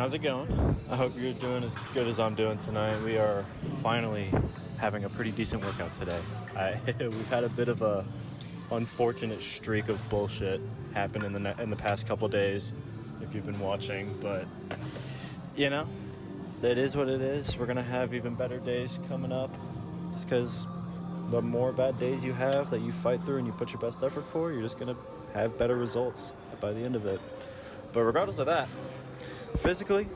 How's it going? I hope you're doing as good as I'm doing tonight. We are finally having a pretty decent workout today. We've had a bit of a unfortunate streak of bullshit happen in the past couple days, if you've been watching. But you know, it is what it is. We're gonna have even better days coming up, just because the more bad days you have that you fight through and you put your best effort for, you're just gonna have better results by the end of it. But regardless of that, physically,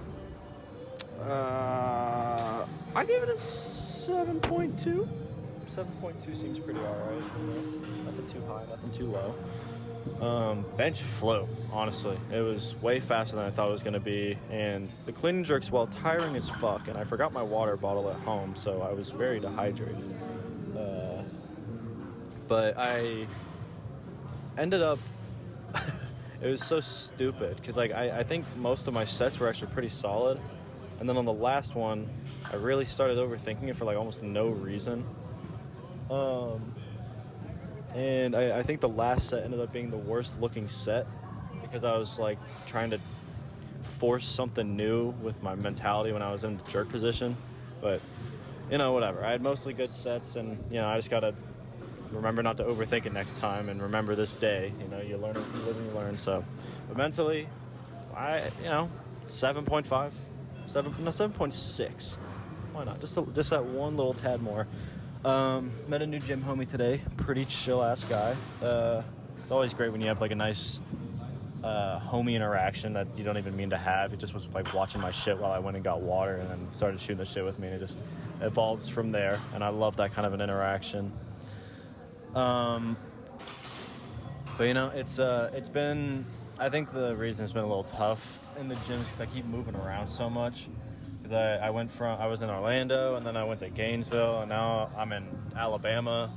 I gave it a 7.2. 7.2 seems pretty alright. Nothing too high, nothing too low. Bench flew, honestly. It was way faster than I thought it was going to be. And the clean and jerks, while tiring as fuck, and I forgot my water bottle at home, so I was very dehydrated. But I ended up... It was so stupid because I think most of my sets were actually pretty solid, and then on the last one I really started overthinking it for almost no reason, and I think the last set ended up being the worst looking set because I was trying to force something new with my mentality when I was in the jerk position. But whatever, I had mostly good sets, and I just gotta remember not to overthink it next time, and remember this day. You learn, you live and you learn. So, but mentally, 7.5, 7.6. Why not? Just that one little tad more. Met a new gym homie today. Pretty chill ass guy. It's always great when you have a nice homie interaction that you don't even mean to have. It just was watching my shit while I went and got water, and then started shooting the shit with me, and it just evolves from there. And I love that kind of an interaction. But it's been, I think the reason it's been a little tough in the gyms because I keep moving around so much, because I was in Orlando, and then I went to Gainesville, and now I'm in Alabama.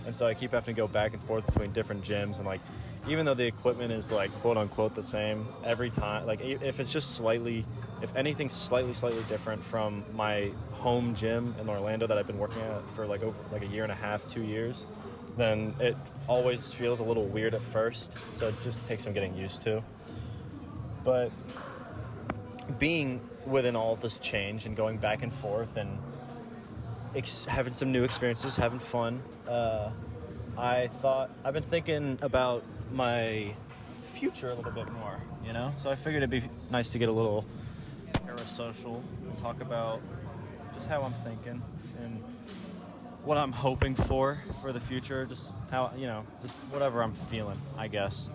And so I keep having to go back and forth between different gyms, and even though the equipment is quote unquote the same every time, if it's just if anything's slightly different from my home gym in Orlando that I've been working at for over a year and a half, 2 years, then it always feels a little weird at first. So it just takes some getting used to. But being within all of this change and going back and forth and having some new experiences, having fun, I've been thinking about my future a little bit more, So I figured it'd be nice to get a little parasocial and talk about just how I'm thinking and what I'm hoping for the future, just how, just whatever I'm feeling, I guess.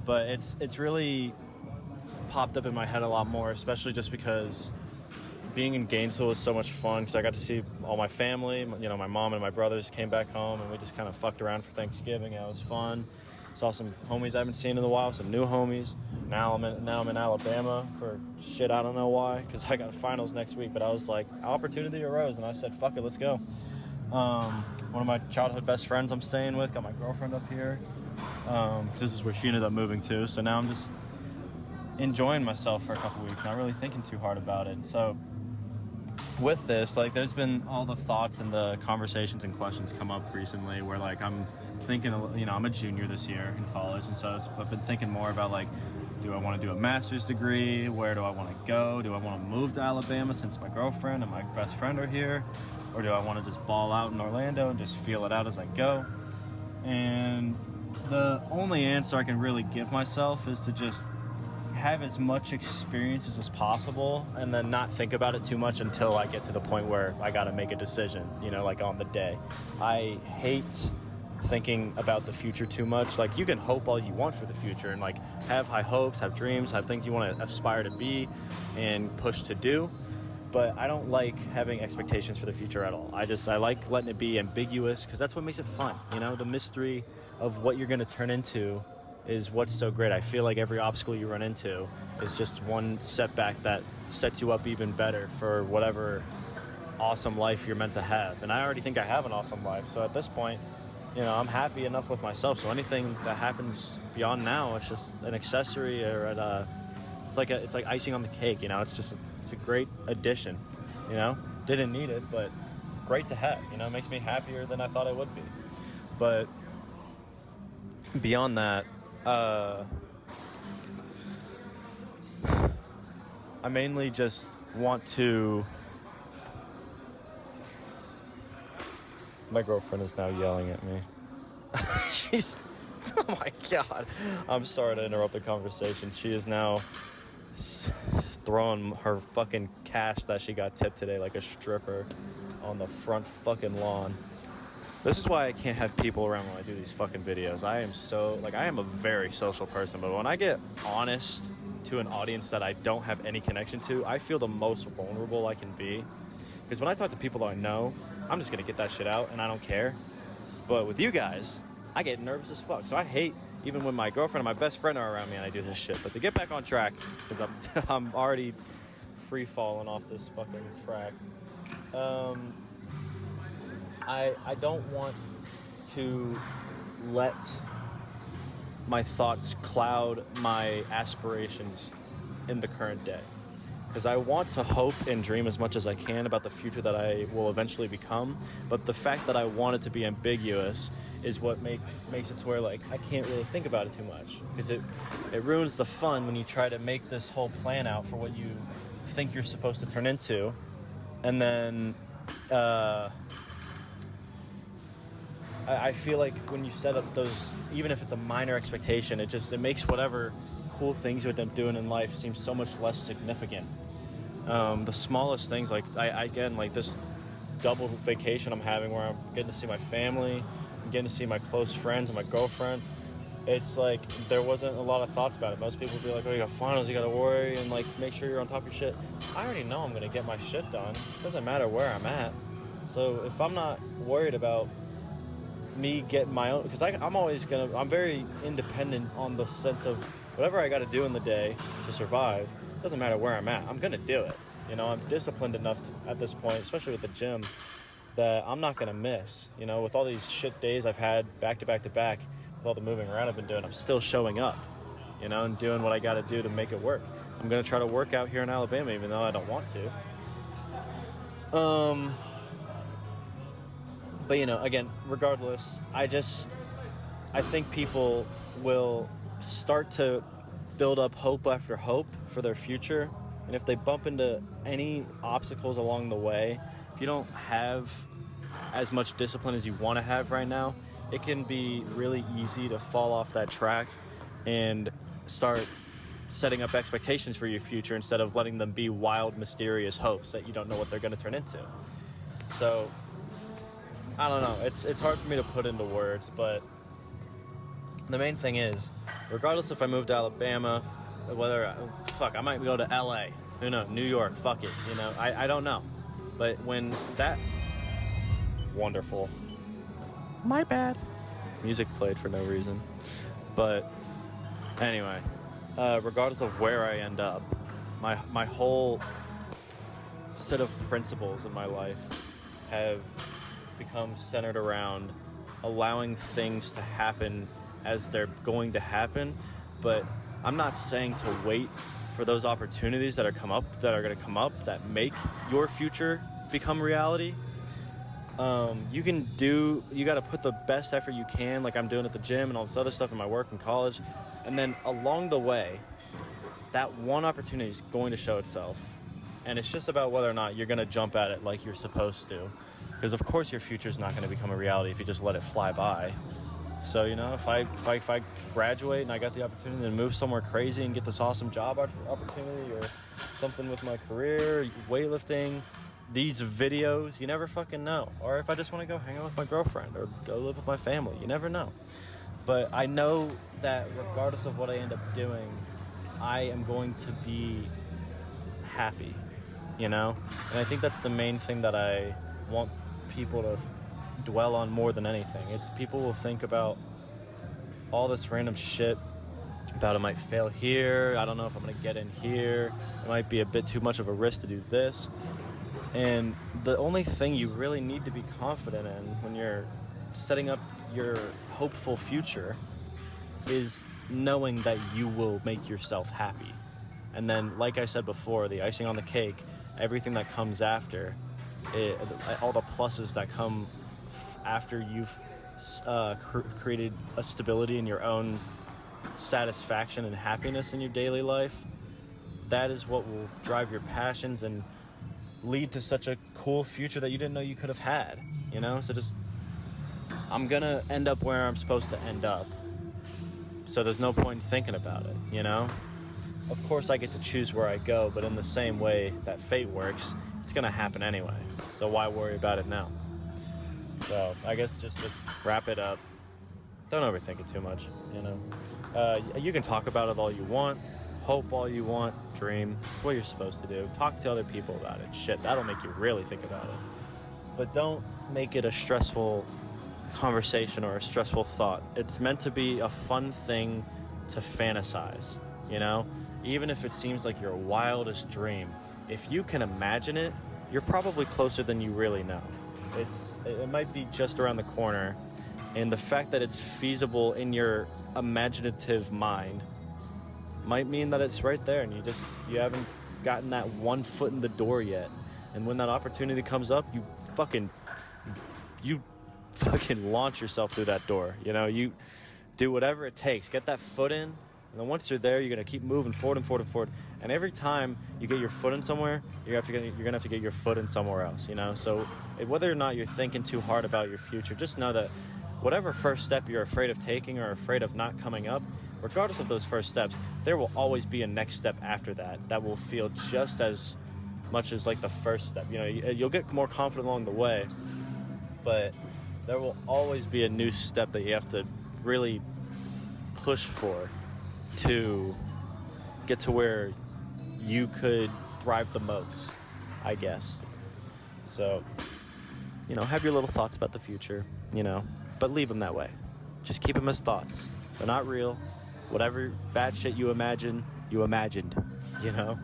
But it's really popped up in my head a lot more, especially just because being in Gainesville was so much fun, because I got to see all my family. My mom and my brothers came back home, and we just kind of fucked around for Thanksgiving. It was fun. Saw some homies I haven't seen in a while, some new homies. Now I'm in Alabama for shit I don't know why, because I got finals next week. But I was opportunity arose, and I said, fuck it, let's go. One of my childhood best friends I'm staying with, got my girlfriend up here. This is where she ended up moving to. So now I'm just enjoying myself for a couple weeks, not really thinking too hard about it. So with this, there's been all the thoughts and the conversations and questions come up recently where I'm thinking, I'm a junior this year in college, and so I've been thinking more about do I want to do a master's degree? Where do I want to go? Do I want to move to Alabama since my girlfriend and my best friend are here? Or do I want to just ball out in Orlando and just feel it out as I go? And the only answer I can really give myself is to just have as much experiences as possible, and then not think about it too much until I get to the point where I got to make a decision, on the day. I hate thinking about the future too much. You can hope all you want for the future and have high hopes, have dreams, have things you want to aspire to be and push to do, but I don't like having expectations for the future at all. I like letting it be ambiguous, because that's what makes it fun. The mystery of what you're going to turn into is what's so great. I feel like every obstacle you run into is just one setback that sets you up even better for whatever awesome life you're meant to have. And I already think I have an awesome life. So at this point, I'm happy enough with myself. So anything that happens beyond now, it's just an accessory, or it's like icing on the cake. It's a great addition. Didn't need it, but great to have. It makes me happier than I thought I would be. But beyond that, I mainly just want to... My girlfriend is now yelling at me. She's... Oh my God. I'm sorry to interrupt the conversation. She is now throwing her fucking cash that she got tipped today like a stripper on the front fucking lawn. This is why I can't have people around when I do these fucking videos. I am a very social person, but when I get honest to an audience that I don't have any connection to, I feel the most vulnerable I can be. Because when I talk to people that I know, I'm just going to get that shit out and I don't care. But with you guys, I get nervous as fuck. So I hate even when my girlfriend and my best friend are around me and I do this shit. But to get back on track, because I'm already free falling off this fucking track. I don't want to let my thoughts cloud my aspirations in the current day. Because I want to hope and dream as much as I can about the future that I will eventually become. But the fact that I want it to be ambiguous is what makes it to where, like, I can't really think about it too much. Because it ruins the fun when you try to make this whole plan out for what you think you're supposed to turn into. And then I feel like when you set up those, even if it's a minor expectation, it makes whatever cool things you end up doing in life seem so much less significant. The smallest things, like like this double vacation I'm having where I'm getting to see my family, I'm getting to see my close friends and my girlfriend. It's like there wasn't a lot of thoughts about it. Most people would be like, oh, you got finals, you got to worry and like make sure you're on top of your shit. I already know I'm going to get my shit done. It doesn't matter where I'm at. So if I'm not worried about me getting my own, because I'm very independent on the sense of whatever I got to do in the day to survive, doesn't matter where I'm at, I'm going to do it. You know, I'm disciplined enough at this point, especially with the gym, that I'm not going to miss. You know, with all these shit days I've had back to back to back, with all the moving around I've been doing, I'm still showing up, you know, and doing what I got to do to make it work. I'm going to try to work out here in Alabama, even though I don't want to. But, you know, again, regardless, I think people will start to build up hope after hope for their future. And if they bump into any obstacles along the way, if you don't have as much discipline as you want to have right now, it can be really easy to fall off that track and start setting up expectations for your future instead of letting them be wild, mysterious hopes that you don't know what they're going to turn into. So, I don't know. It's hard for me to put into words, but the main thing is, regardless if I move to Alabama, I might go to LA, who knows, New York, fuck it, you know, I don't know. But when that wonderful, my bad, music played for no reason. But anyway, regardless of where I end up, my whole set of principles in my life have become centered around allowing things to happen as they're going to happen. But I'm not saying to wait for those opportunities that are going to come up that make your future become reality. You got to put the best effort you can, like I'm doing at the gym and all this other stuff in my work and college. And then along the way, that one opportunity is going to show itself. And it's just about whether or not you're going to jump at it like you're supposed to. Because of course your future is not going to become a reality if you just let it fly by. So, you know, if I graduate and I got the opportunity to move somewhere crazy and get this awesome job opportunity or something with my career, weightlifting, these videos, you never fucking know. Or if I just want to go hang out with my girlfriend or go live with my family, you never know. But I know that regardless of what I end up doing, I am going to be happy, you know? And I think that's the main thing that I want people to dwell on more than anything. It's people will think about all this random shit about I might fail here, I don't know if I'm going to get in here, it might be a bit too much of a risk to do this. And the only thing you really need to be confident in when you're setting up your hopeful future is knowing that you will make yourself happy. And then, like I said before, the icing on the cake, everything that comes after it, all the pluses that come after you've created a stability in your own satisfaction and happiness in your daily life, that is what will drive your passions and lead to such a cool future that you didn't know you could have had, you know? So just, I'm gonna end up where I'm supposed to end up. So there's no point in thinking about it, you know? Of course I get to choose where I go, but in the same way that fate works, it's gonna happen anyway. So why worry about it now? So I guess just to wrap it up, don't overthink it too much, you know? You can talk about it all you want, hope all you want, dream. It's what you're supposed to do. Talk to other people about it. Shit, that'll make you really think about it. But don't make it a stressful conversation or a stressful thought. It's meant to be a fun thing to fantasize, you know? Even if it seems like your wildest dream, if you can imagine it, you're probably closer than you really know. It might be just around the corner, and the fact that it's feasible in your imaginative mind might mean that it's right there, and you haven't gotten that one foot in the door yet. And when that opportunity comes up, you fucking launch yourself through that door. You know, you do whatever it takes, get that foot in, and then once you're there, you're gonna keep moving forward and forward and forward. And every time you get your foot in somewhere, you're gonna have to get your foot in somewhere else. You know, so whether or not you're thinking too hard about your future, just know that whatever first step you're afraid of taking or afraid of not coming up, regardless of those first steps, there will always be a next step after that will feel just as much as like the first step. You know, you'll get more confident along the way, but there will always be a new step that you have to really push for to get to where you could thrive the most, I guess. So, you know, have your little thoughts about the future, you know, but leave them that way. Just keep them as thoughts. They're not real. Whatever bad shit you imagined, you know?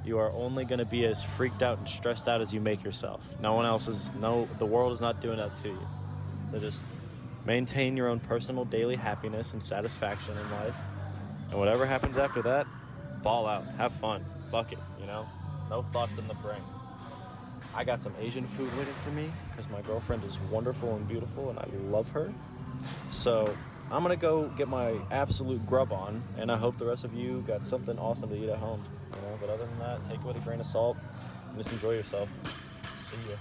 You are only going to be as freaked out and stressed out as you make yourself. The world is not doing that to you. So just maintain your own personal daily happiness and satisfaction in life. And whatever happens after that, ball out. Have fun. Fuck it, you know? No thoughts in the brain. I got some Asian food waiting for me because my girlfriend is wonderful and beautiful and I love her. So I'm going to go get my absolute grub on, and I hope the rest of you got something awesome to eat at home. You know, but other than that, take it with a grain of salt and just enjoy yourself. See ya.